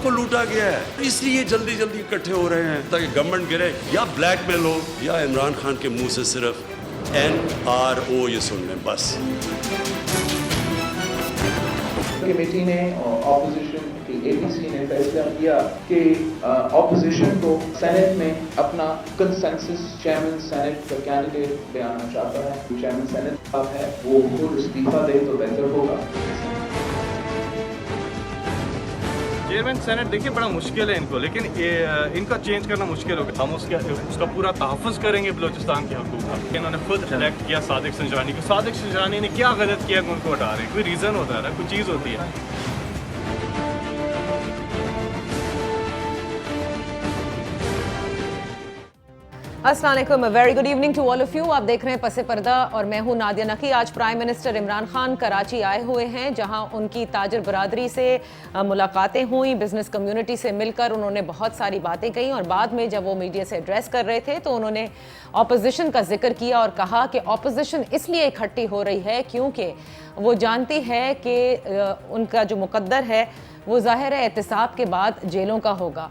کو لوٹا گیا ہے، اس لیے جلدی جلدی اکٹھے ہو رہے ہیں تاکہ گورنمنٹ گرے یا بلیک میل ہو یا عمران خان کے منہ سے صرف NRO یہ سن لیں بس۔ کمیٹی نے اپوزیشن کی APC نے فیصلہ کیا کہ اپوزیشن کو سینٹ میں اپنا کنسنسس چیئرمین سینٹ کا کینڈیڈیٹ بے آنا چاہتا ہے۔ چیئرمین سینٹ صاحب ہے وہ خود استعفیٰ دے تو بہتر ہوگا۔ چیئرمین سینٹ دیکھیے بڑا مشکل ہے ان کو، لیکن ان کا چینج کرنا مشکل ہوگا۔ ہم اس کا پورا تحفظ کریں گے بلوچستان کے حقوق کا۔ انہوں نے خود الیکٹ کیا صادق سنجرانی کو۔ صادق سنجرانی نے کیا غلط کیا کہ ان کو ہٹا رہے ہیں؟ کوئی ریزن ہوتا ہے نا، کوئی چیز ہوتی ہے۔ السلام علیکم، very good evening to all of you. آپ دیکھ رہے ہیں پس پردہ اور میں ہوں نادیہ نقی۔ آج پرائم منسٹر عمران خان کراچی آئے ہوئے ہیں، جہاں ان کی تاجر برادری سے ملاقاتیں ہوئیں، بزنس کمیونٹی سے مل کر انہوں نے بہت ساری باتیں کہیں، اور بعد میں جب وہ میڈیا سے ایڈریس کر رہے تھے تو انہوں نے اپوزیشن کا ذکر کیا اور کہا کہ اپوزیشن اس لیے اکٹھی ہو رہی ہے کیونکہ وہ جانتی ہے کہ ان کا جو مقدر ہے وہ ظاہر ہے احتساب کے بعد جیلوں کا ہوگا۔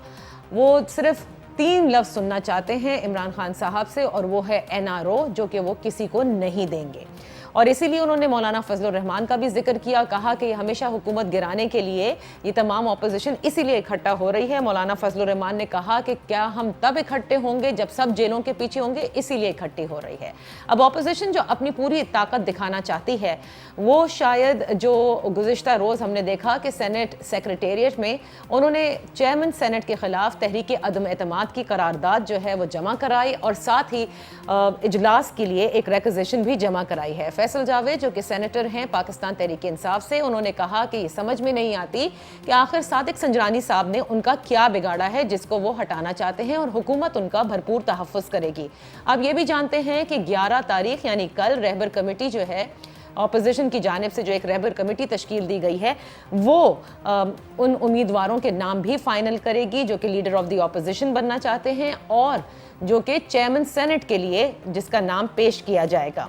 وہ صرف 3 لفظ سننا چاہتے ہیں عمران خان صاحب سے، اور وہ ہے NRO، جو کہ وہ کسی کو نہیں دیں گے۔ اور اسی لیے انہوں نے مولانا فضل الرحمان کا بھی ذکر کیا، کہا کہ یہ ہمیشہ حکومت گرانے کے لیے یہ تمام اپوزیشن اسی لیے اکٹھا ہو رہی ہے۔ مولانا فضل الرحمان نے کہا کہ کیا ہم تب اکٹھے ہوں گے جب سب جیلوں کے پیچھے ہوں گے، اسی لیے اکٹھی ہو رہی ہے۔ اب اپوزیشن جو اپنی پوری طاقت دکھانا چاہتی ہے، وہ شاید جو گزشتہ روز ہم نے دیکھا کہ سینٹ سیکریٹریٹ میں انہوں نے چیئرمین سینٹ کے خلاف تحریک عدم اعتماد کی قرارداد جو ہے وہ جمع کرائی، اور ساتھ ہی اجلاس کے لیے ایک ریکوزیشن بھی جمع کرائی ہے۔ فیصل جاوید جو کہ سینیٹر ہیں پاکستان تحریک انصاف سے، انہوں نے کہا کہ یہ سمجھ میں نہیں آتی کہ آخر صادق سنجرانی صاحب نے ان کا کیا بگاڑا ہے جس کو وہ ہٹانا چاہتے ہیں، اور حکومت ان کا بھرپور تحفظ کرے گی۔ اب یہ بھی جانتے ہیں کہ 11 تاریخ یعنی کل رہبر کمیٹی جو ہے اپوزیشن کی جانب سے، جو ایک رہبر کمیٹی تشکیل دی گئی ہے، وہ ان امیدواروں کے نام بھی فائنل کرے گی جو کہ لیڈر آف دی اپوزیشن بننا چاہتے ہیں، اور جو کہ چیئرمین سینٹ کے لیے جس کا نام پیش کیا جائے گا۔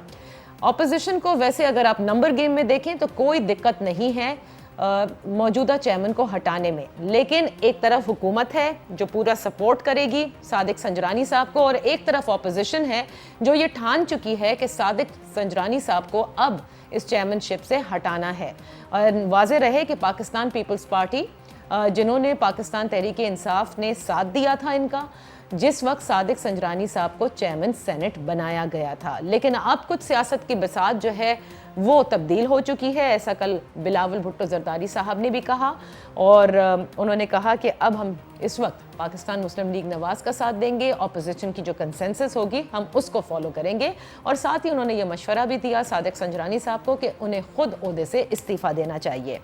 اپوزیشن کو ویسے اگر آپ نمبر گیم میں دیکھیں تو کوئی دقت نہیں ہے موجودہ چیئرمین کو ہٹانے میں، لیکن ایک طرف حکومت ہے جو پورا سپورٹ کرے گی صادق سنجرانی صاحب کو، اور ایک طرف اپوزیشن ہے جو یہ ٹھان چکی ہے کہ صادق سنجرانی صاحب کو اب اس چیئرمین شپ سے ہٹانا ہے۔ اور واضح رہے کہ پاکستان پیپلز پارٹی جنہوں نے پاکستان تحریک انصاف نے ساتھ دیا تھا ان کا، جس وقت صادق سنجرانی صاحب کو چیئرمین سینٹ بنایا گیا تھا، لیکن اب کچھ سیاست کی بساط جو ہے وہ تبدیل ہو چکی ہے، ایسا کل بلاول بھٹو زرداری صاحب نے بھی کہا، اور انہوں نے کہا کہ اب ہم اس وقت پاکستان مسلم لیگ نواز کا ساتھ دیں گے، اپوزیشن کی جو کنسنسس ہوگی ہم اس کو فالو کریں گے، اور ساتھ ہی انہوں نے یہ مشورہ بھی دیا صادق سنجرانی صاحب کو کہ انہیں خود عہدے سے استعفیٰ دینا چاہیے۔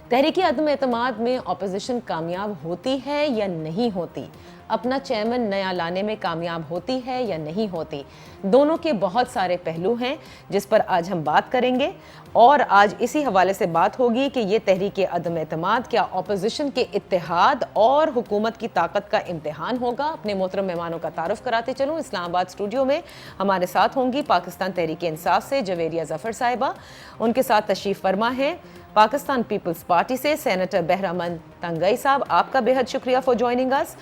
تحریک عدم اعتماد میں اپوزیشن کامیاب ہوتی ہے یا نہیں ہوتی؟ اپنا چیئرمین نیا لانے میں کامیاب ہوتی ہے یا نہیں ہوتی؟ دونوں کے بہت سارے پہلو ہیں جس پر آج ہم بات کریں گے، اور آج اسی حوالے سے بات ہوگی کہ یہ تحریک عدم اعتماد کیا اپوزیشن کے اتحاد اور حکومت کی طاقت کا امتحان ہوگا؟ اپنے محترم مہمانوں کا تعارف کراتے چلوں۔ اسلام آباد اسٹوڈیو میں ہمارے ساتھ ہوں گی پاکستان تحریک انصاف سے جویریہ ظفر صاحبہ، ان کے ساتھ تشریف فرما ہیں پاکستان پیپلز پارٹی سے سینیٹر بہرامند تنگئی صاحب، آپ کا بہت شکریہ فار جوائننگ اس۔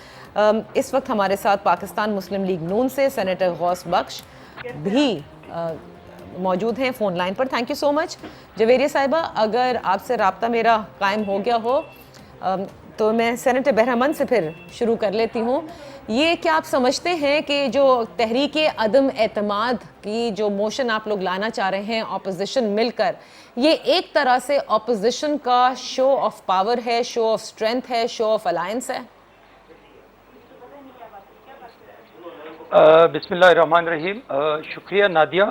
اس وقت ہمارے ساتھ پاکستان مسلم لیگ نون سے سینیٹر غوث بخش بھی موجود ہیں فون لائن پر۔ Thank you so much Javeria صاحبہ۔ اگر آپ سے رابطہ میرا قائم ہو گیا ہو تو میں سینیٹر بہرامند سے پھر شروع کر لیتی ہوں۔ یہ کیا آپ سمجھتے ہیں کہ جو تحریک عدم اعتماد کی جو موشن آپ لوگ لانا چاہ رہے ہیں اپوزیشن مل کر، یہ ایک طرح سے اپوزیشن کا شو آف پاور ہے، شو آف اسٹرینتھ ہے، شو آف الائنس ہے؟ بسم اللہ الرحمن الرحیم۔ شکریہ نادیہ۔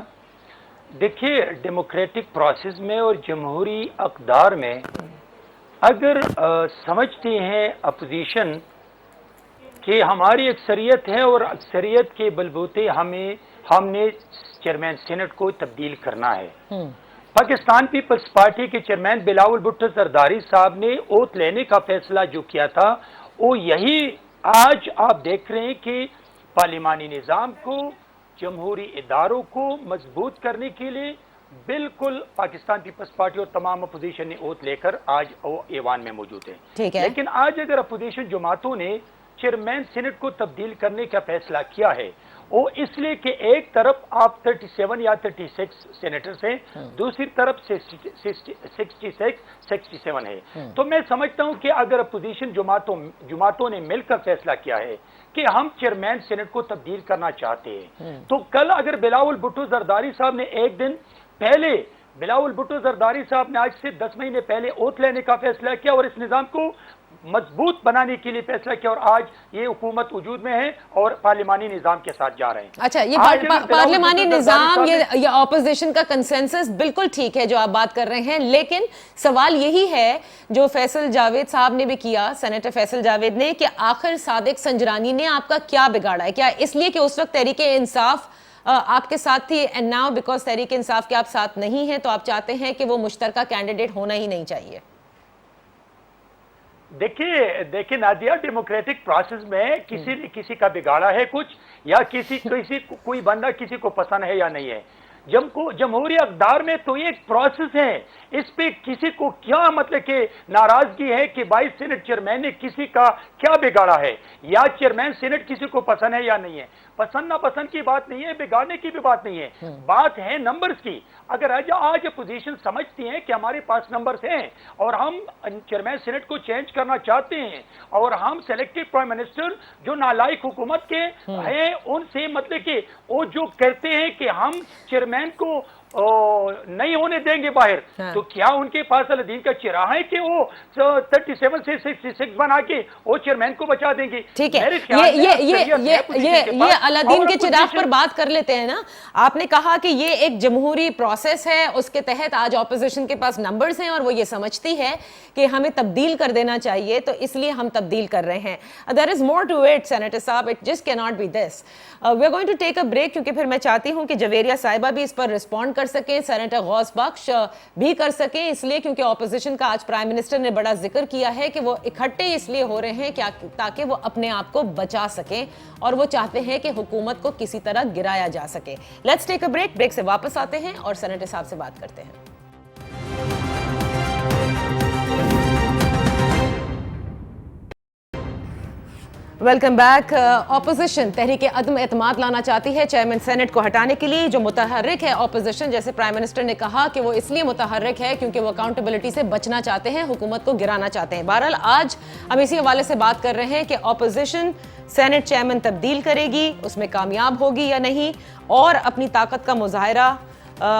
دیکھیے، ڈیموکریٹک پروسیس میں اور جمہوری اقدار میں اگر سمجھتے ہیں اپوزیشن کہ ہماری اکثریت ہے اور اکثریت کے بلبوتے ہم نے چیئرمین سینٹ کو تبدیل کرنا ہے، پاکستان پیپلز پارٹی کے چیئرمین بلاول بھٹو زرداری صاحب نے اوت لینے کا فیصلہ جو کیا تھا، وہ یہی آج آپ دیکھ رہے ہیں کہ پارلیمانی نظام کو، جمہوری اداروں کو مضبوط کرنے کے لیے बिल्कुल पाकिस्तान पीपल्स पार्टी और तमाम अपोजिशन ने ओथ लेकर आज वो ऐवान में मौजूद है। ठीक है। लेकिन आज अगर अपोजिशन जमातों ने चेयरमैन सीनेट को तब्दील करने का फैसला किया है, वो इसलिए कि एक तरफ आप 37 या 36 सेनेटर्स हैं, दूसरी तरफ 67 है। तो मैं समझता हूं कि अगर अपोजिशन जमातों ने मिलकर फैसला किया है कि हम चेयरमैन सीनेट को तब्दील करना चाहते हैं, तो कल अगर बिलावल भुट्टो जरदारी साहब ने एक दिन पहले, बिलावल भुट्टो जरदारी साहब ने आज से 10 महीने पहले ओथ लेने का फैसला किया और इस निजाम को मजबूत बनाने के लिए फैसला किया, और आज ये हुकूमत वजूद में है और पार्लिमानी निजाम के साथ जा रहे हैं। अच्छा, ये पार्लिमानी निजाम, ये ऑपोजिशन का कंसेंसस बिल्कुल ठीक है जो आप बात कर रहे हैं, लेकिन सवाल यही है जो फैसल जावेद साहब ने भी किया, सेनेटर फैसल जावेद ने, कि आखिर सादिक संजरानी ने आपका क्या बिगाड़ा है? क्या इसलिए कि उस वक्त तहरीक इंसाफ आपके साथ थी, and now because Tehreek Insaf के आप साथ नहीं हैं तो आप चाहते हैं कि वो मुश्तरका कैंडिडेट होना ही नहीं चाहिए? देखिए नादिया, डेमोक्रेटिक प्रोसेस में किसी ने किसी का बिगाड़ा है कुछ, या कोई बंदा किसी को पसंद है या नहीं है। जमहूरी अक़दार में तो ये एक प्रोसेस है, इस पे किसी को क्या मतलब कि नाराजगी है कि 22 सीनेट चेयरमैन ने किसी का क्या बिगाड़ा है, या चेयरमैन सीनेट किसी को पसंद है या नहीं है। पसंद ना पसंद की बात नहीं है, बिगाड़ने की भी बात नहीं है, बात है नंबर्स की। अगर आज अपोजिशन समझती है कि हमारे पास नंबर्स हैं और हम चेयरमैन सीनेट को चेंज करना चाहते हैं, और हम सेलेक्टेड प्राइम मिनिस्टर जो नालायक हुकूमत के हैं उनसे मतलब कि वो जो कहते हैं कि हम चेयरमैन को नहीं होने देंगे बाहर, तो क्या उनके पास अलादीन का चिराग है कि वो 37 से 66 बना के वो चेयरमैन को बचा देंगे? ठीक है, ये अलादीन के चिराग पर बात कर लेते हैं ना। आपने कहा कि ये एक जमहूरी प्रोसेस है, उसके तहत आज ऑपोजिशन के पास नंबर्स हैं और वो ये समझती है कि हमें तब्दील कर देना चाहिए, तो इसलिए हम तब्दील कर रहे हैं। There is more to it senator साहब, it just can not be this. We are going to take a break, क्योंकि फिर मैं चाहती हूं कि जवेरिया साहिबा भी इस पर रिस्पॉन्ड कर सकें, सेनेटर गौस बख्श भी कर सकें, इसलिए क्योंकि ऑपोजिशन का आज प्राइम मिनिस्टर ने बड़ा जिक्र किया है कि वो इकट्ठे इसलिए हो रहे हैं क्या ताकि वो अपने आप को बचा सकें, और वो चाहते हैं कि हुकूमत को किसी तरह गिराया जा सके। Let's take a break, break से वापस आते हैं और सेनेटर साहब से बात करते हैं। Welcome back. ऑपोजिशन तहरीक अदम एतमाद लाना चाहती है चेयरमैन सेनेट को हटाने के लिए। जो मुतहर्रिक है ऑपोजिशन, जैसे प्राइम मिनिस्टर ने कहा कि वो इसलिए मुतहर्रिक है क्योंकि वो अकाउंटेबिलिटी से बचना चाहते हैं, हुकूमत को गिराना चाहते हैं। बहरहाल आज हम इसी हवाले से बात कर रहे हैं कि ऑपोजिशन सेनेट चेयरमैन तब्दील करेगी, उसमें कामयाब होगी या नहीं, और अपनी ताकत का मुजाहरा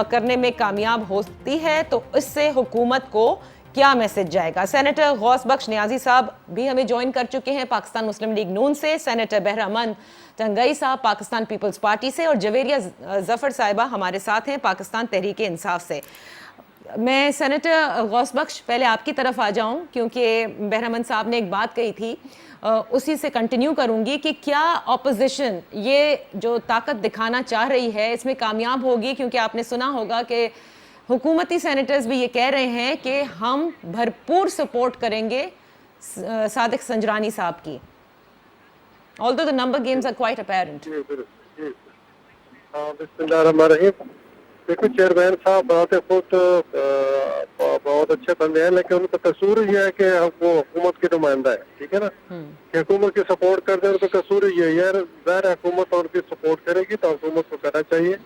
करने में कामयाब होती है तो इससे हुकूमत को क्या मैसेज जाएगा। सेनेटर गौस बख्श नियाजी साहब भी हमें ज्वाइन कर चुके हैं पाकिस्तान मुस्लिम लीग नून से, सेनेटर बहरामंद टंगई साहब पाकिस्तान पीपल्स पार्टी से, और जवेरिया जफर साहिबा हमारे साथ हैं पाकिस्तान तहरीक इंसाफ से। मैं सेनेटर गौस बख्श पहले आपकी तरफ आ जाऊं, क्योंकि बहरामंद साहब ने एक बात कही थी, उसी से कंटिन्यू करूंगी कि क्या ऑपोजिशन ये जो ताकत दिखाना चाह रही है इसमें कामयाब होगी, क्योंकि आपने सुना होगा कि हुकूमती सेनेटर्स भी ये कह रहे हैं कि हम भरपूर सपोर्ट करेंगे सादिक संजरानी साहब की, although the number games are quite apparent. देखो, चेयरमैन साहब बात है खुद बहुत अच्छे बंदे हैं, लेकिन उनका कसूर ये है कि वो हुकूमत के नुमाइंदा है, ठीक है ना, कि हुकूमत की सपोर्ट करते हैं। उनका कसूर ये है, ज़ाहिर हुकूमत उनकी सपोर्ट करेगी तो हुकूमत को करना चाहिए,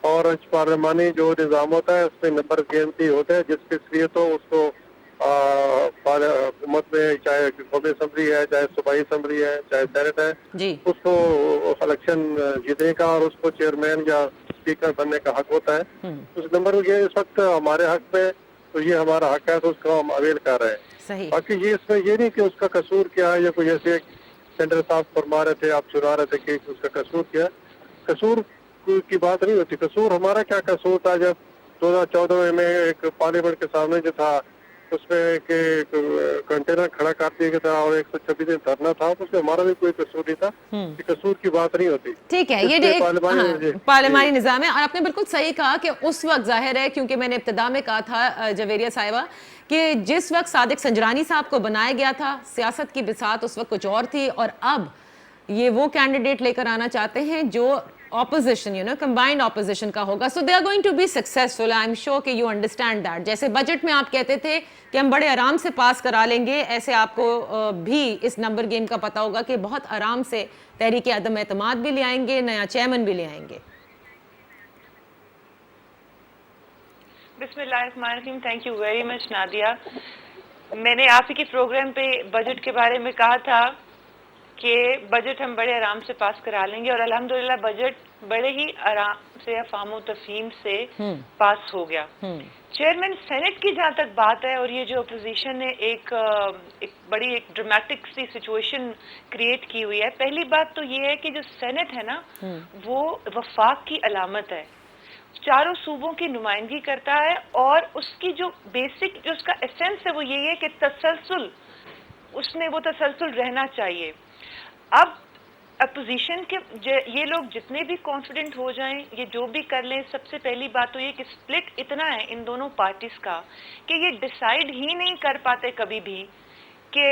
और पार्लिमानी जो निज़ाम होता है उसमें नंबर गिनती होते हैं, जिसके लिए तो उसको हुकूमत में चाहे कौमी असम्बली है, चाहे सूबाई असम्बली है, चाहे सेनेट है, उसको इलेक्शन जीतने का और उसको चेयरमैन या स्पीकर बनने का हक होता है। उस नंबर ये इस वक्त हमारे हक में, तो ये हमारा हक है, तो उसको हम अवेल कर रहे हैं। बाकी ये इसमें ये नहीं कि उसका कसूर क्या है, या कोई ऐसे सेंटर साहब फरमा रहे थे, आप सुना रहे थे कि उसका कसूर क्या है। कसूर की बात नहीं होती, कसूर हमारा क्या कसूर था जब 2014 में एक पार्लियामेंट के सामने जो था उसमें के कंटेनर खड़ा कर दिया गया था और 126 दिन धरना था, उसमें हमारा भी कोई कसूर नहीं था, कसूर की बात नहीं होती। ठीक है, ये पार्लियामानी निज़ाम है, और आपने बिल्कुल सही कहा कि उस वक्त जाहिर है, क्योंकि मैंने इब्तिदा में कहा था जवेरिया साहिबा कि जिस वक्त सादिक संजरानी साहब को बनाया गया था, सियासत की बिसात उस वक्त कुछ और थी, और अब ये वो कैंडिडेट लेकर आना चाहते हैं जो opposition, you know, combined opposition का होगा, so they are going to be successful. I'm sure कि you understand that. जैसे बजट में आप कहते थे कि हम बड़े आराम से पास करा लेंगे, ऐसे आपको भी इस नंबर गेम का पता होगा कि बहुत आराम से तहरीक अदम एतमाद भी ले आएंगे, नया चेयरमैन भी ले आएंगे. बिस्मिल्लाहिर्रहमानिर्रहीम. Thank you very much Nadia. मैंने आप ही के प्रोग्राम पे बजट के बारे में कहा था कि बजट हम बड़े आराम से पास करा लेंगे और अल्हम्दुलिल्लाह बजट बड़े ही आराम से अफ़ाम तफ़हीम से पास हो गया. चेयरमैन सेनेट की जहाँ तक बात है, और ये जो अपोजिशन ने एक बड़ी एक ड्रामेटिक सी सिचुएशन क्रिएट की हुई है. पहली बात तो ये है कि जो सेनेट है ना वो वफाक की अलामत है, चारों सूबों की नुमाइंदगी करता है, और उसकी जो बेसिक जो उसका एसेंस है वो यही है कि तसलसल, उसमें वो तसलसल रहना चाहिए. अब अपोजिशन के ये लोग जितने भी कॉन्फिडेंट हो जाएं, ये जो भी कर लें, सबसे पहली बात तो ये कि स्प्लिट इतना है इन दोनों पार्टीज का कि ये डिसाइड ही नहीं कर पाते कभी भी कि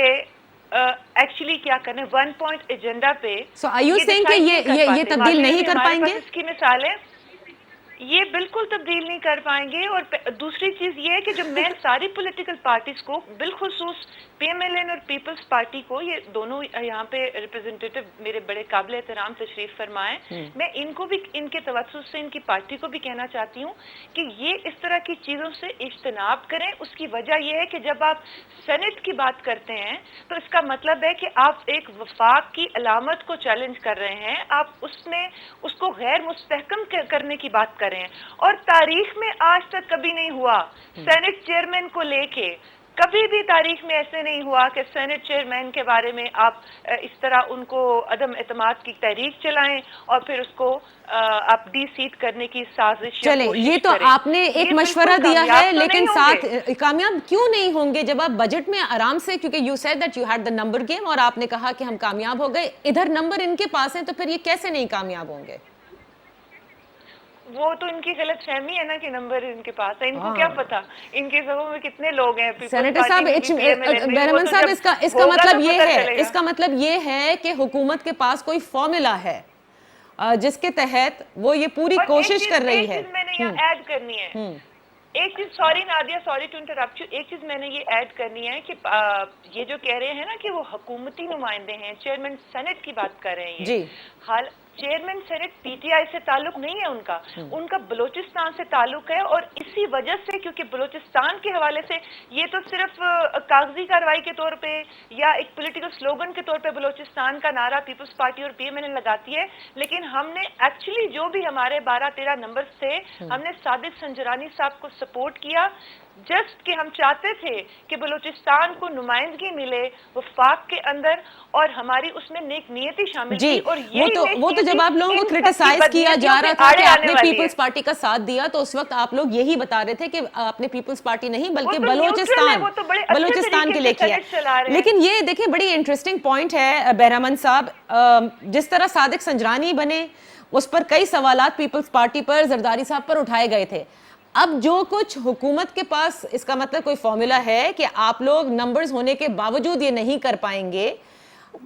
एक्चुअली क्या करने. 1 पॉइंट एजेंडा पे So are you saying कि ये तब्दील नहीं कर पाएंगे? इसकी मिसाल है, ये बिल्कुल तब्दील नहीं कर पाएंगे. और दूसरी चीज ये है कि जो मैं सारी पॉलिटिकल पार्टीज को, बिलखुसूस पीएमएलएन और पीपल्स पार्टी को, ये दोनों यहाँ पे रिप्रेजेंटेटिव मेरे बड़े काबिल एहतराम तशरीफ फरमाए, मैं इनको भी इनके तवज्जुह से इनकी पार्टी को भी कहना चाहती हूँ कि ये इस तरह की चीज़ों से इज्तनाब करें. उसकी वजह यह है कि जब आप सेनेट की बात करते हैं तो इसका मतलब है कि आप एक वफाक की अलामत को चैलेंज कर रहे हैं, आप उसमें उसको गैर मुस्तहकम करने की बात कर रहे हैं. और तारीख में आज तक कभी नहीं हुआ सेनेट चेयरमैन को लेके, कभी भी तारीख में ऐसे नहीं हुआ कि सेनेट चेयरमैन के बारे में आप इस तरह उनको अदम एतमाद की तहरीक चलाएं और फिर उसको आप डी-सीट करने की साजिश. चले, ये तो आपने एक मशवरा दिया है, लेकिन साथ कामयाब क्यों नहीं होंगे जब आप बजट में आराम से, क्योंकि you said that you had the number game और आपने कहा कि हम कामयाब हो गए, इधर नंबर इनके पास है, तो फिर ये कैसे नहीं कामयाब होंगे? वो तो इनकी गलत फहमी है ना कि नंबर इनके पास है. इनको क्या पता इनके सभों में कितने लोग हैं. सेनेटर साहब, बेरहमन साहब, इसका मतलब ये है, इसका मतलब ये है कि हुकूमत के पास कोई फॉर्मूला है जिसके तहत वो ये पूरी कोशिश कर रही है. मैंने यहाँ ऐड करनी है एक चीज. Sorry Nadia, sorry to interrupt you. एक चीज मैंने ये ऐड करनी है कि ये जो कह रहे हैं ना कि वो हुकूमती नुमाइंदे हैं, चेयरमैन सेनेट की बात कर रहे हैं जी. हाल चेयरमैन सेनेट पीटीआई से ताल्लुक नहीं है उनका, उनका बलूचिस्तान से ताल्लुक है. और इसी वजह से, क्योंकि बलूचिस्तान के हवाले से ये तो सिर्फ कागजी कार्रवाई के तौर पे या एक पॉलिटिकल स्लोगन के तौर पे बलूचिस्तान का नारा पीपल्स पार्टी और पीएमएल लगाती है, लेकिन हमने एक्चुअली जो भी हमारे 12-13 नंबर थे, हमने सादिक संजरानी साहब को सपोर्ट किया, जस्ट कि हम चाहते थे कि बलूचिस्तान को नुमाइंदगी मिले वफाक के अंदर और हमारी उसमें नेक नियति शामिल थी. और वो तो जब आप लोगों को क्रिटिसाइज किया जा रहा था कि आपने पीपल्स पार्टी का साथ दिया, तो उस वक्त आप लोग यही बता रहे थे कि आपने पीपल्स पार्टी नहीं बल्कि बलूचिस्तान के लिए किया. लेकिन ये देखिए बड़ी इंटरेस्टिंग पॉइंट है बेरहमन साहब, जिस तरह सादिक संजरानी बने उस पर कई सवालात पीपल्स पार्टी पर, जरदारी साहब पर उठाए गए थे. अब जो कुछ हुकूमत के पास, इसका मतलब कोई फॉर्मूला है कि आप लोग नंबर्स होने के बावजूद ये नहीं कर पाएंगे.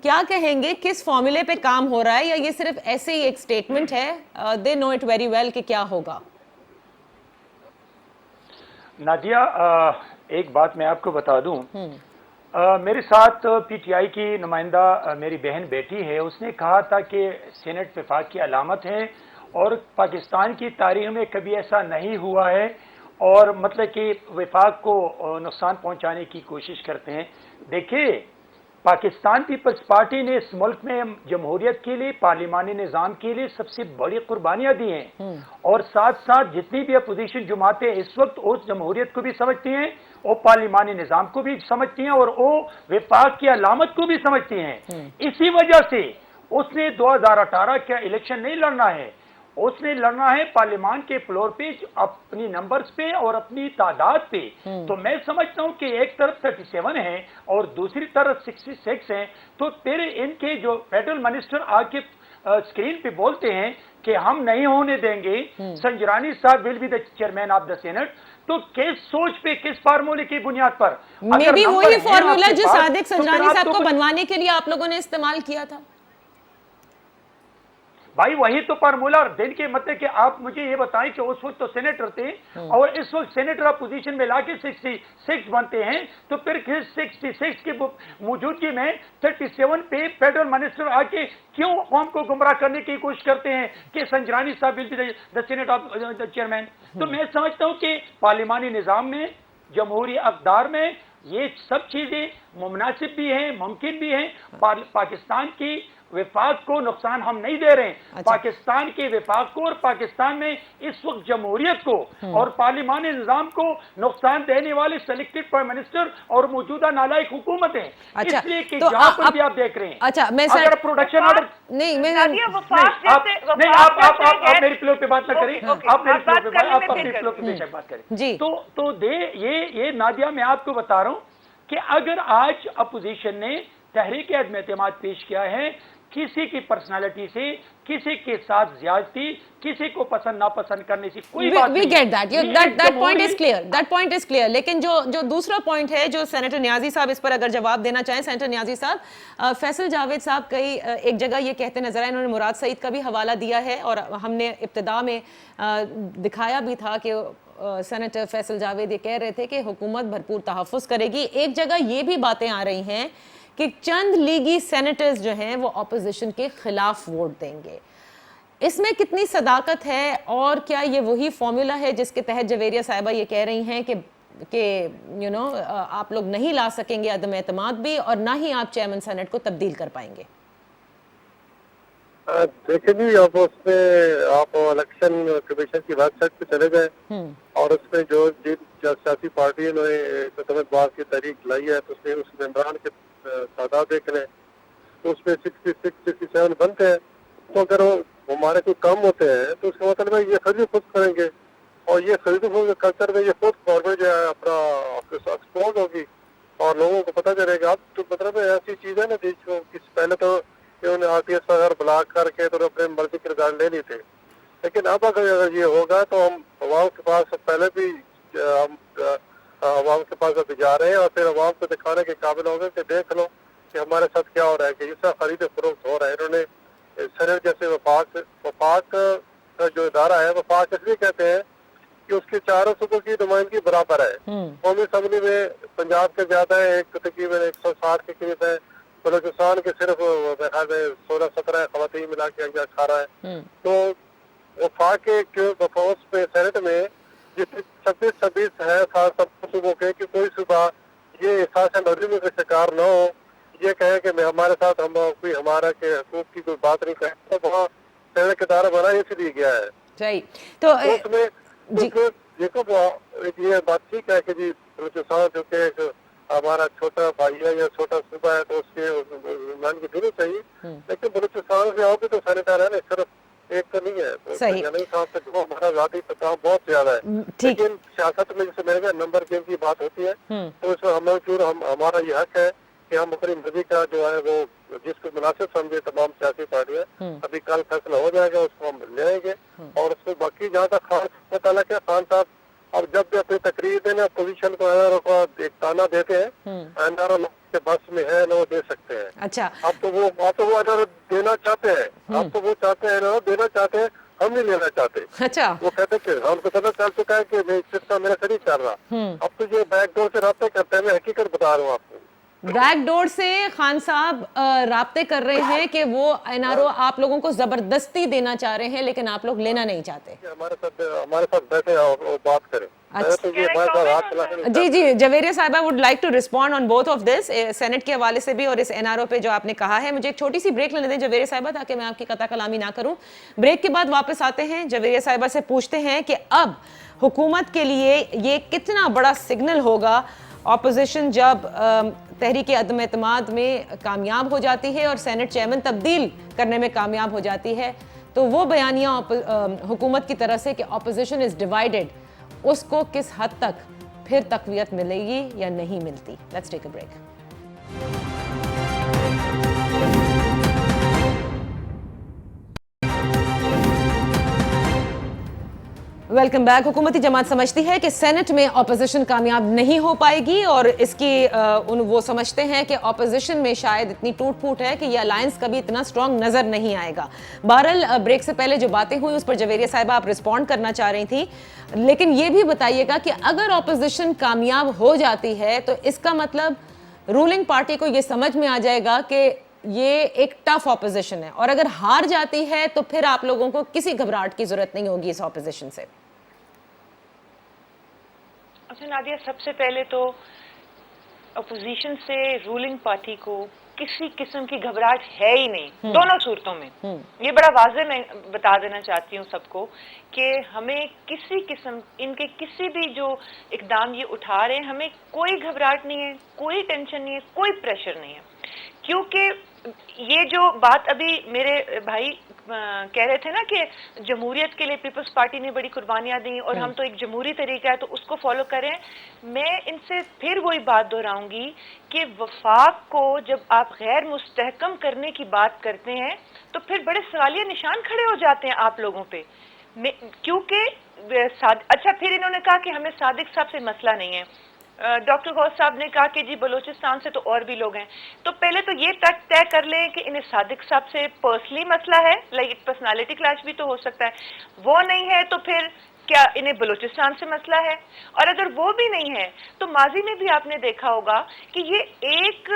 क्या कहेंगे, किस फॉर्मूले पे काम हो रहा है, या ये सिर्फ ऐसे ही एक स्टेटमेंट है? They know it very well कि क्या होगा. नादिया, एक बात मैं आपको बता दूं, मेरे साथ पीटीआई की नुमाइंदा मेरी बहन बेटी है, उसने कहा था कि सेनेट वफाक की अलामत है और पाकिस्तान की तारीख में कभी ऐसा नहीं हुआ है, और मतलब कि वफाक को नुकसान पहुंचाने की कोशिश करते हैं. देखिए, पाकिस्तान पीपल्स पार्टी ने इस मुल्क में जमहूरियत के लिए, पार्लिमानी निज़ाम के लिए सबसे बड़ी कुर्बानियां दी हैं, और साथ साथ जितनी भी अपोजिशन जमातें इस वक्त उस जमहूरियत को भी समझती हैं, वो पार्लिमानी निज़ाम को भी समझती हैं, और वो वफाक की अलामत को भी समझती हैं. इसी वजह से उसने 2018 का इलेक्शन नहीं लड़ना है, उसने लड़ना है पार्लियामान के फ्लोर पे अपनी नंबर्स पे और अपनी तादाद पे. तो मैं समझता हूं कि एक तरफ 37 है और दूसरी तरफ 66 है, तो फिर इनके जो फेडरल मिनिस्टर आके स्क्रीन पे बोलते हैं कि हम नहीं होने देंगे, संजरानी साहब will be the chairman of the senate, तो किस सोच पे, किस फार्मूले की बुनियाद पर? मे बी वही फार्मूला जो सादिक संजरानी साहब को बनवाने के लिए आप लोगों ने इस्तेमाल किया था. भाई वही तो फार्मूला। और दिन के मतलब कि आप मुझे ये बताएं कि उस वक्त तो सेनेटर थे और इस वक्त सेनेटर अपोजिशन में लाके 66 बनते हैं, तो फिर 66 की मौजूदगी में 37 पे फेडरल मिनिस्टर आके क्यों कौम को गुमराह करने की कोशिश करते हैं कि संजरानी साहब will be the senate of the chairman. तो मैं समझता हूं कि पार्लिमानी निजाम में, जमहूरी अक़दार में ये सब चीजें मुनासिब भी हैं, मुमकिन भी हैं। पाकिस्तान की विफाक को नुकसान हम नहीं दे रहे हैं। अच्छा। पाकिस्तान के विफाक को और पाकिस्तान में इस वक्त जमहूरियत को और पार्लिमानी निजाम को नुकसान देने वाले सेलेक्टेड प्राइम मिनिस्टर और मौजूदा नालायक हुकूमत है। अच्छा, इसलिए कि तो जहां पर भी आप देख रहे हैं, अच्छा, मैं अगर प्रोडक्शन ऑर्डर नहीं, मैं आप मेरी फ्लो पे बात ना करें, आप मेरी फ्लो पे आप अपनी फ्लो पे बेशक बात करें जी। तो ये नादिया मैं आपको बता रहा हूं कि अगर आज अपोजिशन ने तहरीक अदम एतमाद पेश किया है, किसी की पर्सनालिटी से, किसी के साथ ज्यादती, किसी को पसंद नापसंद करने से कोई बात नहीं। We get that. That point is clear. That point is clear. लेकिन जो दूसरा पॉइंट है जो सेनेटर नियाजी साहब इस पर अगर जवाब देना चाहें, सेनेटर नियाजी साहब, फैसल जावेद साहब कई एक जगह ये कहते नजर आए, इन्होंने मुराद सईद का भी हवाला दिया है और हमने इब्तिदा में दिखाया भी था कि सेनेटर फैसल जावेद ये कह रहे थे कि हुकूमत भरपूर तहफ़्फ़ुज़ करेगी। एक जगह ये भी बातें आ रही हैं कि चंद लीगी सेनेटर्स जो हैं वो ऑपोजिशन के खिलाफ वोट देंगे। इसमें कितनी सदाकत है और क्या ये वही फॉर्मूला है जिसके तहत जवेरिया साहिबा ये कह रही हैं कि आप लोग नहीं ला सकेंगे अदम एतमाद भी और ना ही आप चेयरमैन सेनेट को तब्दील कर पाएंगे? देखिए जी, अब उसमें आप इलेक्शन कमीशन की वेबसाइट पे चले गए और उसमें जो सियासी पार्टी ने तहमतबाज की तहरीक लाई है, तो उसमें उस मेम्बरान के तादाद देख लें तो उसमें 66-67 बनते हैं। तो अगर वो हमारे कोई कम होते हैं तो उसका मतलब है ये खरीद खुद करेंगे और ये खरीद खुद कल्चर में ये खुद गवर्नमेंट जो है अपना एक्सपोज होगी और लोगों को पता चलेगा। अब तो मतलब ऐसी चीज है ना देश को, पहले तो उन्होंने RTS वगैरह ब्लॉक करके तो अपने मर्जी के रिजल्ट ले लिए थे, लेकिन अब अगर ये होगा तो हम अवाम के पास पहले भी हम अवाम के पास अभी जा रहे हैं और फिर अवाम को दिखाने के काबिल होंगे कि देख लो कि हमारे साथ क्या हो रहा है, कि जिसका खरीद फरोख्त हो रहा है। इन्होंने सेनेट जैसे वफाक का जो इदारा है, वफाक इसलिए कहते हैं कि उसके चारों सूबों की नुमाइंदगी बराबर है। कौमी असम्बली में पंजाब के ज्यादा है, एक तकरीबन 160 के करीब है, बलोचिस्तान के सिर्फ 16-17 खवातीन मिला के 18 है। तो वफाक के सेनेट में जितने 26 है सूबों के, कि कोई सूबा ये एहसास नजरिए का शिकार न हो, ये कहे कि मैं हमारे साथ हम कोई हमारा के हकूक की कोई बात नहीं कहे, तो वहाँ सेनेट का दायरा बना इसलिए गया है। सही। तो उसमें देखो ये बात ठीक है कि जी बलूचिस्तान जो कि हमारा छोटा भाई है या छोटा सूबा है तो उसके मान की देनी चाहिए, लेकिन बलूचिस्तान से आओगे तो सेनेटर है ना, सिर्फ एक तो नहीं है। तो सही। हमारा जाति काम बहुत ज्यादा है, लेकिन सियासत में जैसे मेरे नंबर गेम की बात होती है तो इसमें हमारा ये हक है कि हम अपनी मर्जी का जो है वो जिसको मुनासिब समझे तमाम सियासी पार्टियां, अभी कल फैसला हो जाएगा, उसको हम ले आएंगे। और उसमें बाकी जहाँ तक खान साहब अब जब भी अपनी तकरीर देने अपोजिशन को एनआरओ का एक ताना देते हैं, एनआरओ के बस में है ना वो दे सकते हैं। अच्छा, अब तो वो एनआरओ देना चाहते हैं, अब तो वो चाहते हैं एनआरओ देना चाहते हैं, हम नहीं लेना चाहते। अच्छा, वो कहते हैं कि हमको पता चल चुका है कि सिस्टम मेरा सही चल रहा, अब तो ये बैकडोर से रास्ते करते हैं। मैं हकीकत बता रहा हूँ आपको, बैकडोर से खान साहब राब्ते कर रहे हैं कि वो एनआरओ आप लोगों को जबरदस्ती देना चाह रहे हैं, लेकिन आप लोग लेना नहीं चाहते। हमारे साथ बैठे और बात करें। जी जी, जवेरिया साहिबा would like to respond on both of this, senate के हवाले से भी और इस एनआरओ पे जो आपने कहा है। मुझे एक छोटी सी ब्रेक लेने दें जवेरिया साहिबा, ताकि मैं आपकी कता कलामी ना करूं। ब्रेक के बाद वापस आते हैं, जवेरिया साहिबा से पूछते हैं कि अब हुकूमत के लिए ये कितना बड़ा सिग्नल होगा, ऑपोजिशन जब तहरीक अदम एतमाद में कामयाब हो जाती है और सेनेट चेयरमैन तब्दील करने में कामयाब हो जाती है, तो वो बयानियाँ हुकूमत की तरफ से कि ऑपोजिशन इज़ डिवाइडेड, उसको किस हद तक फिर तक़वियत मिलेगी या नहीं मिलती। Let's take a break. Welcome back. हुकूमती जमात समझती है कि सेनेट में अपोजिशन कामयाब नहीं हो पाएगी और इसकी वो समझते हैं कि अपोजिशन में शायद इतनी टूट फूट है कि ये अलायंस कभी इतना स्ट्रांग नजर नहीं आएगा। बहरहाल ब्रेक से पहले जो बातें हुई उस पर जवेरिया साहिबा आप रिस्पॉन्ड करना चाह रही थी, लेकिन ये भी बताइएगा कि अगर अपोजिशन कामयाब हो जाती है तो इसका मतलब रूलिंग पार्टी को ये समझ में आ जाएगा कि ये एक टफ ऑपोजिशन है, और अगर हार जाती है तो फिर आप लोगों को किसी घबराहट की जरूरत नहीं होगी इस ऑपोजिशन से। अच्छा नादिया, सबसे पहले तो अपोजिशन से रूलिंग पार्टी को किसी किस्म की घबराहट है ही नहीं, दोनों सूरतों में। ये बड़ा वाज़ेह मैं बता देना चाहती हूँ सबको कि हमें किसी किस्म इनके किसी भी जो इकदाम ये उठा रहे हैं, हमें कोई घबराहट नहीं है, कोई टेंशन नहीं है, कोई प्रेशर नहीं है, क्योंकि ये जो बात अभी मेरे भाई कह रहे थे ना कि जमहूरियत के लिए पीपल्स पार्टी ने बड़ी कुर्बानियां दी और हम तो एक जमहूरी तरीका है तो उसको फॉलो करें। मैं इनसे फिर वही बात दोहराऊंगी कि वफाक को जब आप गैर मुस्तहकम करने की बात करते हैं तो फिर बड़े सवालिया निशान खड़े हो जाते हैं आप लोगों पे, क्योंकि अच्छा फिर इन्होंने कहा कि हमें सादिक साहब से मसला नहीं है। डॉक्टर गौस साहब ने कहा कि जी बलूचिस्तान से तो और भी लोग हैं, तो पहले तो ये तय कर लें कि इन्हें सादिक साहब से पर्सनली मसला है, लाइक पर्सनालिटी क्लैश भी तो हो सकता है, वो नहीं है तो फिर क्या इन्हें बलूचिस्तान से मसला है, और अगर वो भी नहीं है तो माजी में भी आपने देखा होगा कि ये एक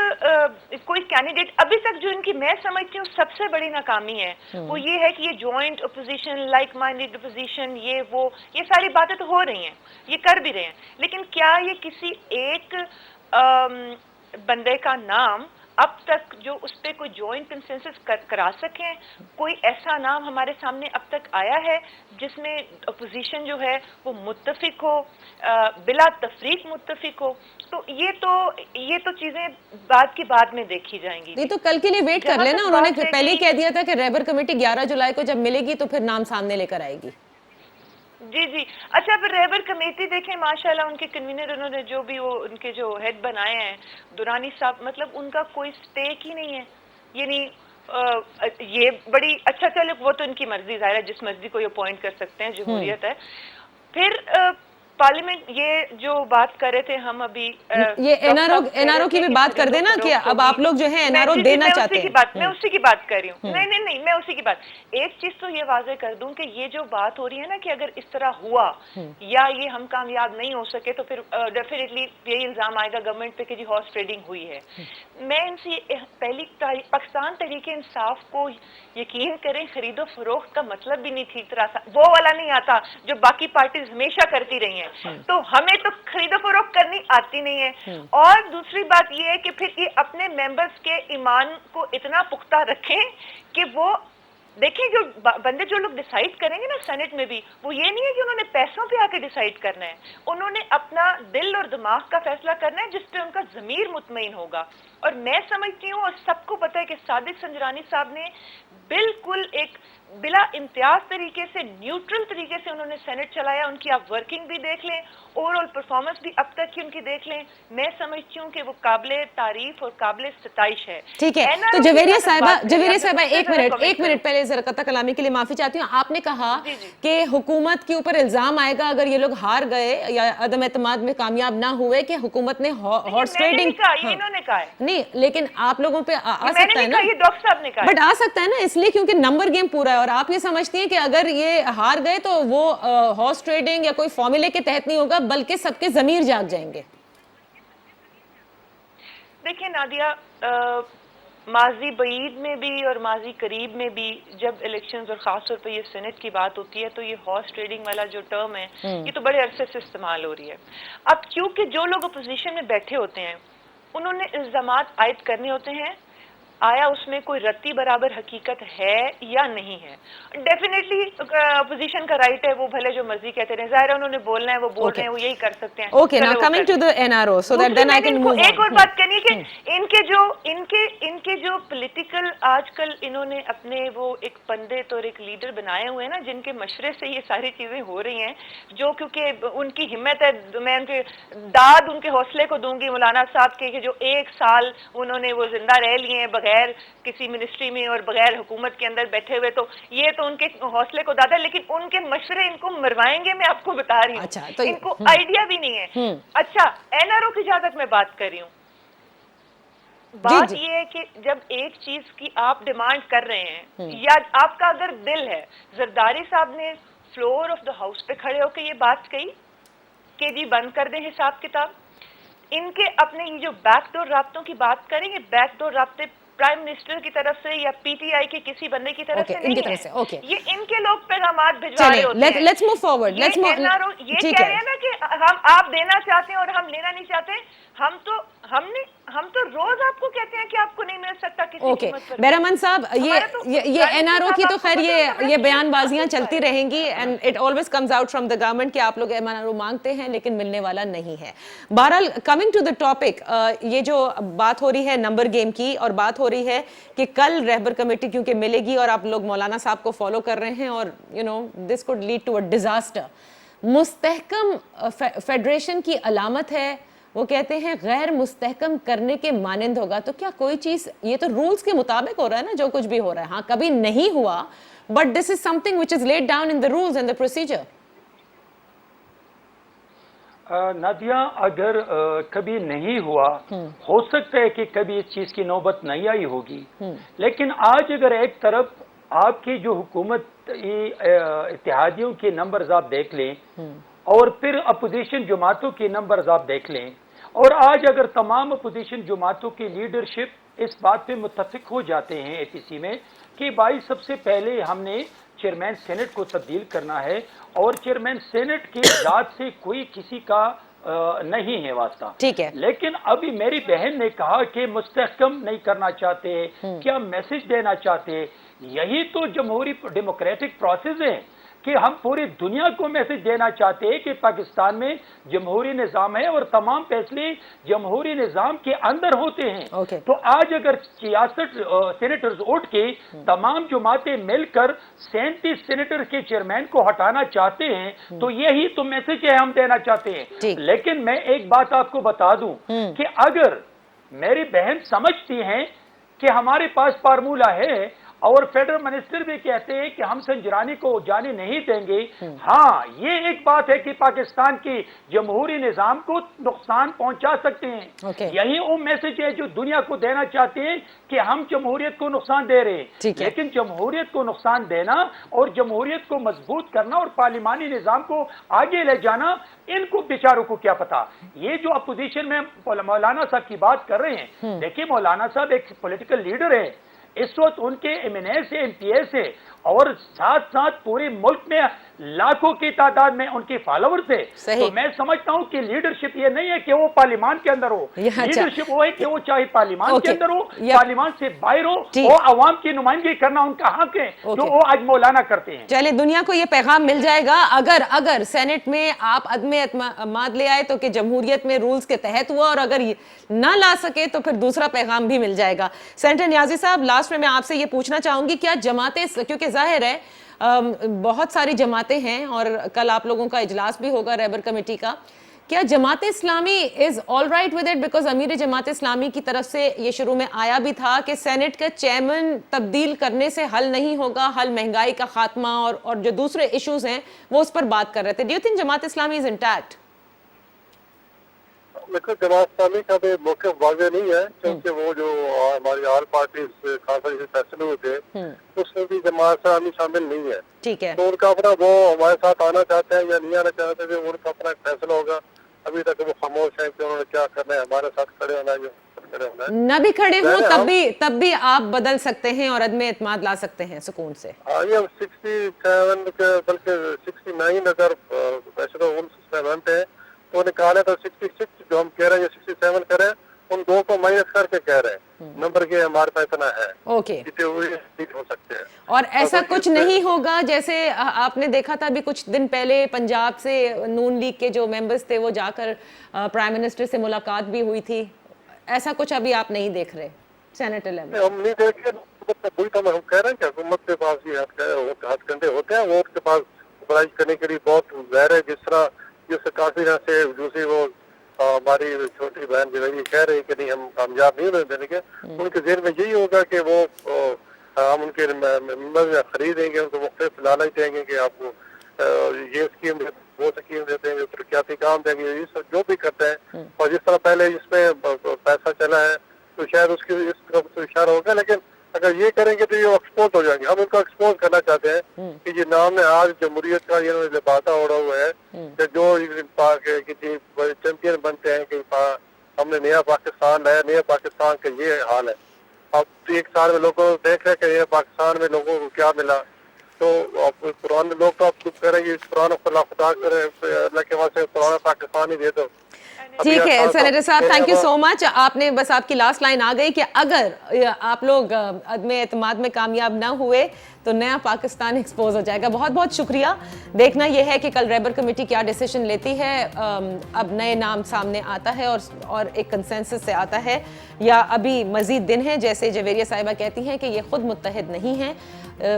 कोई कैंडिडेट अभी तक जो इनकी मैं समझती हूँ सबसे बड़ी नाकामी है वो ये है कि ये joint opposition, like minded opposition, ये सारी बातें तो हो रही हैं, ये कर भी रहे हैं, लेकिन क्या ये किसी एक बंदे का नाम अब तक जो उस पर कोई जॉइंट कंसेंसस करा सकें? कोई ऐसा नाम हमारे सामने अब तक आया है जिसमें अपोजिशन जो है वो मुत्तफिक हो, बिला तफरीक मुत्तफिक हो? तो ये तो चीजें बाद में देखी जाएंगी। नहीं तो कल के लिए वेट कर लेना, उन्होंने पहले ही कह दिया था कि रहबर कमेटी 11 जुलाई को जब मिलेगी तो फिर नाम सामने लेकर आएगी। जी। अच्छा, फिर रहबर कमेटी देखें, माशाल्लाह उनके कन्वीनर उन्होंने जो भी वो उनके जो हेड बनाए हैं दुरानी साहब, मतलब उनका कोई स्टेक ही नहीं है, यानी ये बड़ी अच्छा, चलो वो तो इनकी मर्जी, जाहिर है जिस मर्जी को ये अपॉइंट कर सकते हैं, जमहूरियत है। फिर पार्लियामेंट ये जो बात कर रहे थे हम अभी, ये एनआरओ की भी बात कर देना कि अब आप लोग जो है एनआरओ देना चाहते हैं। मैं उसी की बात कर रही हूँ। नहीं, मैं उसी की बात, एक चीज तो ये वाज़ेह कर दूं कि ये जो बात हो रही है ना कि अगर इस तरह हुआ या ये हम कामयाब नहीं हो सके तो फिर डेफिनेटली यही इल्जाम आएगा गवर्नमेंट पे कि जी हॉर्स ट्रेडिंग हुई है। मैं इनसे पहली पाकिस्तान तहरीक इंसाफ को यकीन करें, खरीदो फरोख्त का मतलब भी नहीं ठीक तरह वो वाला नहीं आता जो बाकी पार्टीज हमेशा करती रही हैं, तो हमें तो खरीदो फरोख्त करनी आती नहीं है। और दूसरी बात ये है कि फिर ये अपने मेंबर्स के ईमान को इतना पुख्ता रखें कि वो देखें, जो बंदे जो लोग डिसाइड करेंगे ना सेनेट में भी, वो ये नहीं है कि उन्होंने पैसों पे आके डिसाइड करना है, उन्होंने अपना दिल और दिमाग का फैसला करना है जिस पे उनका ज़मीर मुतमईन होगा। और मैं समझती हूँ और सबको पता है कि सादिक संजरानी साहब ने बिल्कुल एक बिला इम्तियाज तरीके से, न्यूट्रल तरीके से उन्होंने सेनेट चलाया। उनकी आप वर्किंग भी देख लें, ओवरऑल परफॉर्मेंस भी अब तक की उनकी देख लें, मैं समझती हूँ कि वो काबिले तारीफ और काबिले सताइश है। ठीक है, तो जवेरिया साहिबा एक मिनट पहले जरा कता कलामी के लिए माफी चाहती हूँ। आपने कहा कि हुकूमत के ऊपर इल्जाम आएगा अगर ये लोग हार गए या अदम एतमाद में कामयाब ना हुए कि हुकूमत ने हॉर्स ट्रेडिंग, इन्होंने कहा है नहीं, लेकिन आप लोगों पे आ सकता है ना, ये डॉक्टर साहब ने कहा, बट आ सकता है ना, इसलिए क्योंकि नंबर गेम पूरा है और आप ये समझती हैं कि अगर ये हार गए तो वो हॉर्स ट्रेडिंग या कोई फॉर्मूले के तहत नहीं होगा बल्कि सबके जमीर जाग जाएंगे। देखिए नादिया, माजी बईद में भी और माजी करीब में भी जब इलेक्शंस और खास तौर पर ये सेनेट की बात होती है तो ये हॉर्स ट्रेडिंग वाला जो टर्म है ये तो बड़े अरसे से इस्तेमाल हो रही है। अब क्योंकि जो लोग अपोजिशन में बैठे होते हैं उन्होंने इल्जामात आयद करने होते हैं, आया उसमें कोई रत्ती बराबर हकीकत है या नहीं है। डेफिनेटली अपोजिशन का राइट है, वो भले जो मर्जी कहते रहे, जाहिर है उन्होंने बोलना है, वो बोल रहे हैं, वो यही कर सकते हैं। Okay, now coming to the NRO so that then I can move on. एक और बात करनी है कि इनके जो पॉलिटिकल आजकल इन्होंने अपने वो एक पंडित और एक लीडर बनाए हुए हैं ना, जिनके मशवरे से ये सारी चीजें हो रही हैं, जो क्योंकि उनकी हिम्मत है, मैं उनके दाद उनके हौसले को दूंगी मौलाना साहब के, जो 1 साल उन्होंने वो जिंदा रह लिए हैं बगैर किसी मिनिस्ट्री में और बगैर हुकूमत के अंदर बैठे हुए, तो ये तो उनके हौसले को दादा, लेकिन उनके मशवरे इनको मरवाएंगे, मैं आपको बता रही हूँ। अच्छा, तो इनको आइडिया भी नहीं है। अच्छा, NRO की जहाँ तक मैं बात कर रही हूँ, बात ये है कि जब एक चीज की आप डिमांड कर रहे हैं या आपका अगर दिल है, जरदारी साहब ने फ्लोर ऑफ द हाउस पे खड़े होकर ये बात कही कि जी बंद कर दें हिसाब किताब। इनके अपने ये जो बैकडोर राब्तों की बात करेंगे, बैकडोर राब्ते प्राइम मिनिस्टर की तरफ से या PTI के किसी बंदे की तरफ से नहीं है। ये इनके लोग पैगामात भिजवा रहे होते हैं। Let's move forward. ये कह रहे हैं ना कि हम आप देना चाहते हैं और हम लेना नहीं चाहते। हम तो रोज आपको कहते हैं कि आपको नहीं मिल सकता किसी कीमत पर। बेरमन साहब, ये NRO की तो खैर ये बयानबाजियां चलती रहेंगी and it always comes out from the government कि आप लोग NRO मांगते हैं लेकिन मिलने वाला नहीं है। बहरहाल, कमिंग टू द टॉपिक, ये जो बात हो रही है नंबर गेम की, और बात हो रही है कि कल रहबर कमेटी क्योंकि मिलेगी और आप लोग मौलाना साहब को फॉलो कर रहे हैं और this could lead to a disaster. मुस्तहकम फेडरेशन की अलामत है, वो कहते हैं गैर मुस्तहकम करने के मानंद होगा। तो क्या कोई चीज, ये तो रूल्स के मुताबिक हो रहा है ना जो कुछ भी हो रहा है। हाँ, कभी नहीं हुआ, but this is something which is laid down in the rules and the procedure. Nadia, अगर कभी नहीं हुआ, हो सकता है कि कभी इस चीज की नौबत नहीं आई होगी, लेकिन आज अगर एक तरफ आपकी जो हुकूमत इत्तेहादियों के नंबर्स आप देख लें और फिर अपोजिशन जमातों के नंबर्स आप देख लें, और आज अगर तमाम अपोजिशन जमातों की लीडरशिप इस बात पे मुत्तफिक हो जाते हैं APC में कि भाई सबसे पहले हमने चेयरमैन सेनेट को तब्दील करना है और चेयरमैन सेनेट की जात से कोई किसी का नहीं है वास्ता, ठीक है। लेकिन अभी मेरी बहन ने कहा कि मुस्तहकम नहीं करना चाहते, क्या मैसेज देना चाहते। यही तो जमहूरी डेमोक्रेटिक प्रोसेस है कि हम पूरी दुनिया को मैसेज देना चाहते हैं कि पाकिस्तान में जमहूरी निज़ाम है और तमाम फैसले जमहूरी निज़ाम के अंदर होते हैं। तो आज अगर 66 सेनेटर्स उठ के तमाम जमातें मिलकर 37 सेनेटर के चेयरमैन को हटाना चाहते हैं, तो यही तो मैसेज है हम देना चाहते हैं। लेकिन मैं एक बात आपको बता दूं कि अगर मेरी बहन समझती हैं कि हमारे पास फार्मूला है और फेडरल मिनिस्टर भी कहते हैं कि हम संजरानी को जाने नहीं देंगे, हाँ, ये एक बात है कि पाकिस्तान की जमहूरी निजाम को नुकसान पहुंचा सकते हैं। यही वो मैसेज है जो दुनिया को देना चाहते हैं कि हम जमहूरियत को नुकसान दे रहे हैं। लेकिन जमहूरियत को नुकसान देना और जमहूरियत को मजबूत करना और पार्लिमानी निजाम को आगे ले जाना, इनको बेचारों को क्या पता। ये जो अपोजिशन में मौलाना साहब की बात कर रहे हैं, देखिए मौलाना साहब एक पॉलिटिकल लीडर है, इस वक्त उनके एमएनएस से MPS है और साथ साथ पूरे मुल्क में लाखों की तादाद में उनके फॉलोअर्स है। तो मैं समझता हूं कि लीडरशिप ये नहीं है कि वो पार्लियामान के अंदर हो, लीडरशिप वो है कि वो चाहे पार्लियामान के अंदर हो, पार्लियामान से बाहर हो, वो अवाम की नुमाइंदगी करना उनका हक है, जो वो आज मौलाना करते हैं। चलिए, दुनिया को ये पैगाम मिल जाएगा अगर सेनेट में आप अदम एतमाद ले आए तो कि जमहूरियत में रूल्स के तहत हुआ, और अगर ना ला सके तो फिर दूसरा पैगाम भी मिल जाएगा। सेनेटर नियाजी साहब, लास्ट में मैं आपसे ये पूछना चाहूंगी, क्या जमातें, क्योंकि जाहिर है बहुत सारी जमातें हैं और कल आप लोगों का इजलास भी होगा रहबर कमेटी का, क्या Jamaat Islami is all right with it? Because अमीर जमात इस्लामी की तरफ से ये शुरू में आया भी था कि सेनेट का चेयरमैन तब्दील करने से हल नहीं होगा, हल महंगाई का खात्मा और जो दूसरे इश्यूज हैं वो उस पर बात कर रहे थे। Do you think Jamaat Islami is intact? देखो, जमात इस्लामी का भी मौक़िफ़ वाज़ेह नहीं है, क्योंकि वो जो हमारी ऑल पार्टीज कॉन्फ्रेंस से फैसले हुए थे उसमें भी जमात इस्लामी शामिल नहीं है। ठीक है, तो उनका अपना, वो हमारे साथ आना चाहते हैं या नहीं आना चाहते थे, उनका अपना फैसला होगा। अभी तक वो खामोश है कि उन्होंने क्या करना है, हमारे साथ खड़े होना है, न भी खड़े हो तब भी आप बदल सकते हैं और अदम एतमाद ला सकते हैं सुकून से। ये 67 बल्कि 69 अगर वैसे तो 7 है तो निकाले तो 66 जो हम कह रहे हैं 67 करें, उन दो को माइनस करके कह रहे हैं, नंबर के हमारे पास इतना है। हो सकते हैं। और ऐसा कुछ नहीं होगा जैसे आपने देखा था अभी कुछ दिन पहले पंजाब से नून लीग के जो मेंबर्स थे वो जाकर प्राइम मिनिस्टर से मुलाकात भी हुई थी, ऐसा कुछ अभी आप नहीं देख रहे सेनेटर लेवल? हम नहीं देख रहे, तो हम कह रहे हैं कि हुकूमत के पास ये हथकंडे होते हैं, वो उसके पास मोबाइज करने के लिए बहुत ज़ाहिर है। जिस तरह काफी से दूसरी वो हमारी छोटी बहन जो है ये कह रही है कि नहीं हम कामयाब नहीं होने देने के, उनके ज़हन में यही होगा कि वो हम उनके मेंबर खरीदेंगे, उनको मुख्तलिफ लालच देंगे कि आपको ये स्कीम वो स्कीम देते हैं, तरक्याती काम देंगे, ये सब जो भी करते हैं। और जिस तरह पहले इसमें पैसा चला है तो शायद उसकी इस तरफ तो इशारा होगा, लेकिन अगर ये करेंगे तो ये एक्सपोज हो जाएंगे। हम उनको एक्सपोज करना चाहते हैं कि ये नाम है आज जमहूरियत का ये लिबासा ओढ़ा हुआ है कि जो चैंपियन बनते हैं कि हमने नया पाकिस्तान लाया, नया पाकिस्तान का ये हाल है। अब 1 साल में लोगों को देख रहे कि पाकिस्तान में लोगों को क्या मिला, तो पुराने लोग तो आप कुछ करेंगे, पुराना खुदा करे अल्लाह के वास्ते पुराना पाकिस्तान ही दे दो। ठीक है सेनेटर साहब, थैंक यू सो मच। आपने बस आपकी लास्ट लाइन आ गई कि अगर आप लोग अदमे एतमाद में कामयाब ना हुए तो नया पाकिस्तान एक्सपोज हो जाएगा। बहुत बहुत शुक्रिया। देखना यह है कि कल रेबर कमेटी क्या डिसीजन लेती है। अब नए नाम सामने आता है और एक कंसेंसस से आता है, या अभी मजीद दिन है, जैसे जवेरिया साहिबा कहती हैं कि ये खुद मुत्तहिद नहीं है,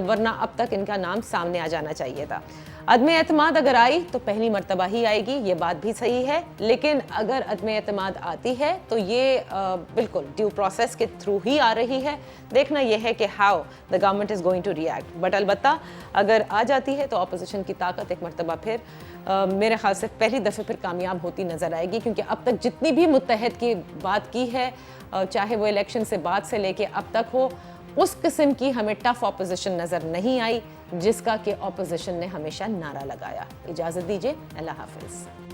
वरना अब तक इनका नाम सामने आ जाना चाहिए था। अदम एतमाद अगर आई तो पहली मर्तबा ही आएगी, ये बात भी सही है, लेकिन अगर अदम एतमाद आती है तो ये बिल्कुल ड्यू प्रोसेस के थ्रू ही आ रही है। देखना यह है कि how the government is going to react. But अलबत्ता अगर आ जाती है तो अपोजिशन की ताकत एक मर्तबा फिर मेरे ख्याल से पहली दफ़े फिर कामयाब होती नज़र आएगी, क्योंकि अब तक जितनी भी मुत्तहद की बात की है, चाहे वो इलेक्शन से बाद से लेके अब तक हो, उस किस्म की हमें टफ ऑपोजिशन नज़र नहीं आई जिसका कि ऑपोजिशन ने हमेशा नारा लगाया। इजाज़त दीजिए, अल्लाह हाफिज़।